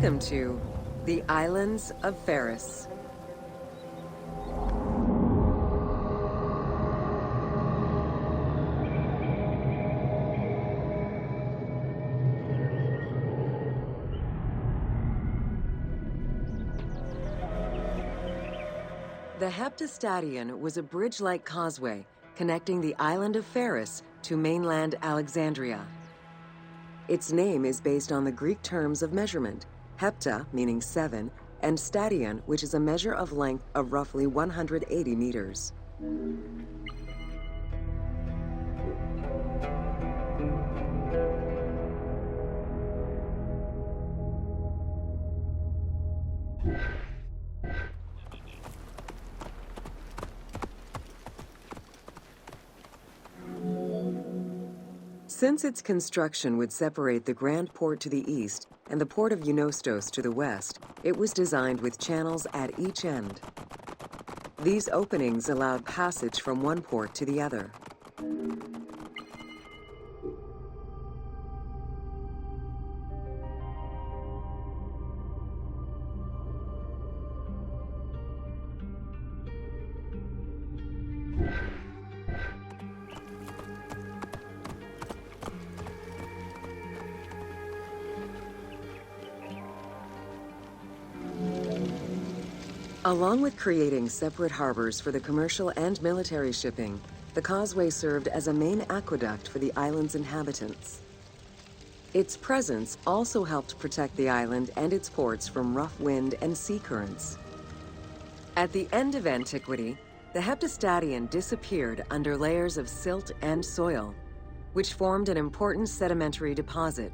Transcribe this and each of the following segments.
Welcome to the Islands of Pharos. The Hepta Stadium was a bridge-like causeway connecting the island of Pharos to mainland Alexandria. Its name is based on the Greek terms of measurement, hepta, meaning 7, and stadion, which is a measure of length of roughly 180 meters. Since its construction would separate the Grand Port to the east and the Port of Eunostos to the west, it was designed with channels at each end. These openings allowed passage from one port to the other. Along with creating separate harbors for the commercial and military shipping, the causeway served as a main aqueduct for the island's inhabitants. Its presence also helped protect the island and its ports from rough wind and sea currents. At the end of antiquity, the Hepta Stadium disappeared under layers of silt and soil, which formed an important sedimentary deposit.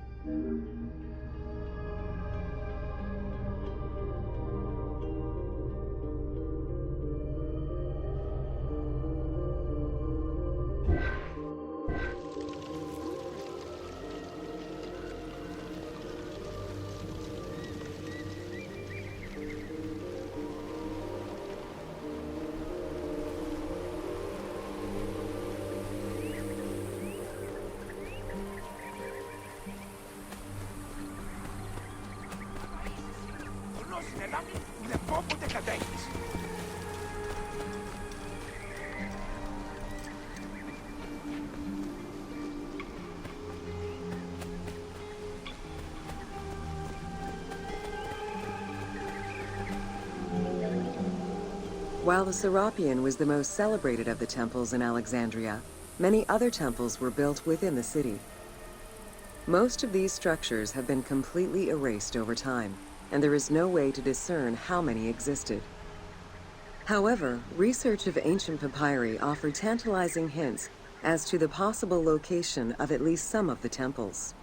While the Serapeum was the most celebrated of the temples in Alexandria, many other temples were built within the city. Most of these structures have been completely erased over time, and there is no way to discern how many existed. However, research of ancient papyri offer tantalizing hints as to the possible location of at least some of the temples.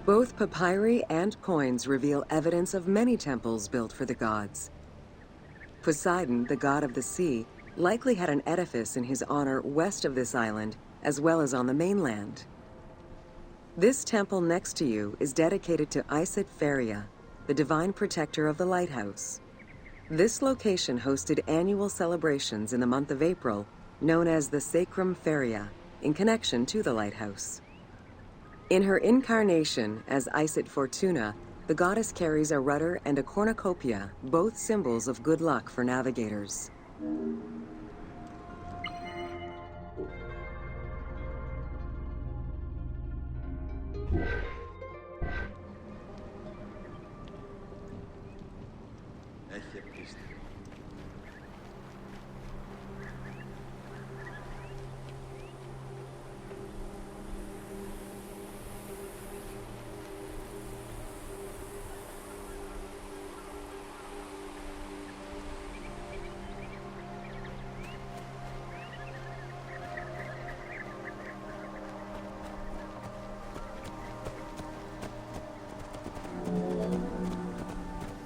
Both papyri and coins reveal evidence of many temples built for the gods. Poseidon, the god of the sea, likely had an edifice in his honor west of this island, as well as on the mainland. This temple next to you is dedicated to Isis Pharia, the divine protector of the lighthouse. This location hosted annual celebrations in the month of April, known as the Sacrum Pharia, in connection to the lighthouse. In her incarnation as Isis Fortuna, the goddess carries a rudder and a cornucopia, both symbols of good luck for navigators.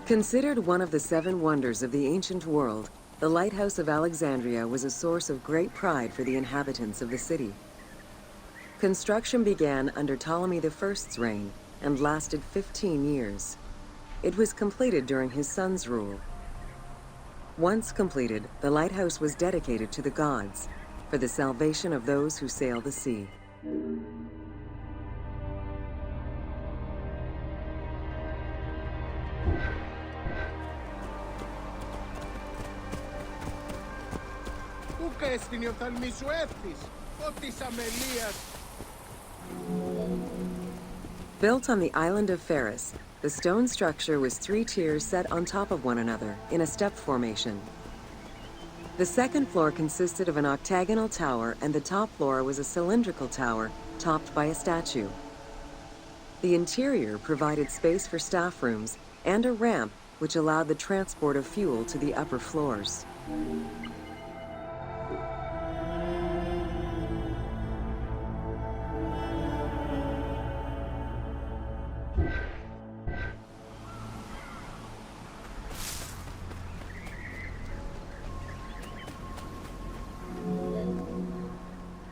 Considered one of the seven wonders of the ancient world, the Lighthouse of Alexandria was a source of great pride for the inhabitants of the city. Construction began under Ptolemy I's reign and lasted 15 years. It was completed during his son's rule. Once completed, the lighthouse was dedicated to the gods for the salvation of those who sail the sea. Built on the island of Pharos, the stone structure was 3 tiers set on top of one another in a step formation. The second floor consisted of an octagonal tower, and the top floor was a cylindrical tower topped by a statue. The interior provided space for staff rooms and a ramp which allowed the transport of fuel to the upper floors.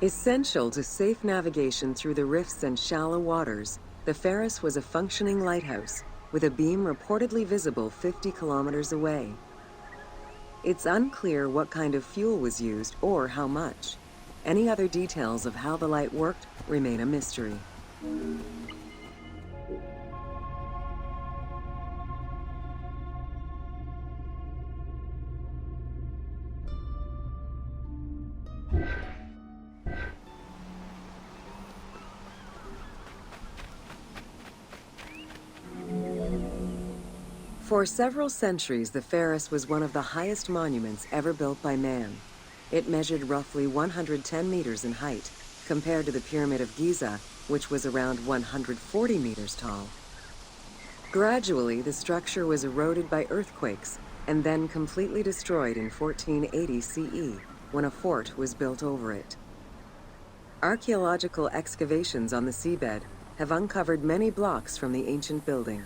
Essential to safe navigation through the rifts and shallow waters, the Pharos was a functioning lighthouse, with a beam reportedly visible 50 kilometers away. It's unclear what kind of fuel was used or how much. Any other details of how the light worked remain a mystery. For several centuries, the Pharos was one of the highest monuments ever built by man. It measured roughly 110 meters in height, compared to the Pyramid of Giza, which was around 140 meters tall. Gradually, the structure was eroded by earthquakes and then completely destroyed in 1480 CE, when a fort was built over it. Archaeological excavations on the seabed have uncovered many blocks from the ancient building.